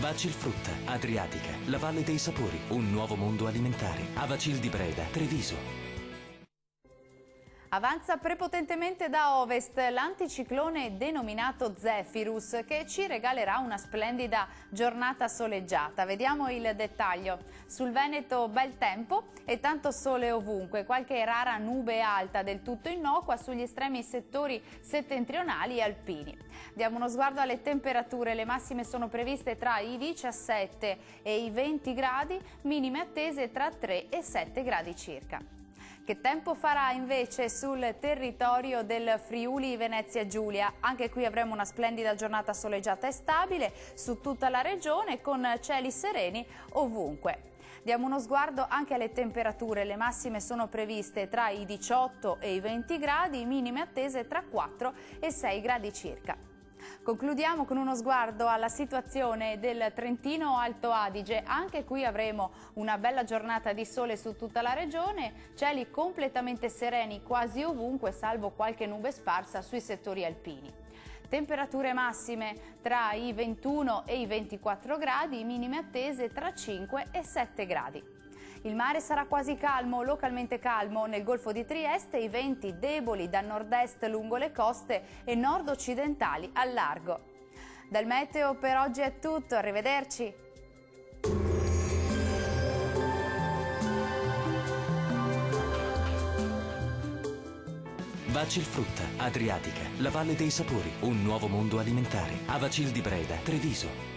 Vacilfrutta, Adriatica, la Valle dei Sapori, un nuovo mondo alimentare. Avacil di Breda, Treviso. Avanza prepotentemente da ovest l'anticiclone denominato Zephyrus, che ci regalerà una splendida giornata soleggiata. Vediamo il dettaglio. Sul Veneto bel tempo e tanto sole ovunque, qualche rara nube alta del tutto innocua sugli estremi settori settentrionali e alpini. Diamo uno sguardo alle temperature. Le massime sono previste tra i 17 e i 20 gradi, minime attese tra 3 e 7 gradi circa. Che tempo farà invece sul territorio del Friuli Venezia Giulia? Anche qui avremo una splendida giornata soleggiata e stabile su tutta la regione, con cieli sereni ovunque. Diamo uno sguardo anche alle temperature. Le massime sono previste tra i 18 e i 20 gradi, minime attese tra 4 e 6 gradi circa. Concludiamo con uno sguardo alla situazione del Trentino Alto Adige. Anche qui avremo una bella giornata di sole su tutta la regione, cieli completamente sereni quasi ovunque, salvo qualche nube sparsa sui settori alpini. Temperature massime tra i 21 e i 24 gradi, minime attese tra 5 e 7 gradi. Il mare sarà quasi calmo, localmente calmo nel Golfo di Trieste, i venti deboli da nord-est lungo le coste e nord-occidentali al largo. Dal meteo per oggi è tutto, arrivederci! Vacilfrutta, Adriatica, la Valle dei Sapori, un nuovo mondo alimentare. Avacil di Breda, Treviso.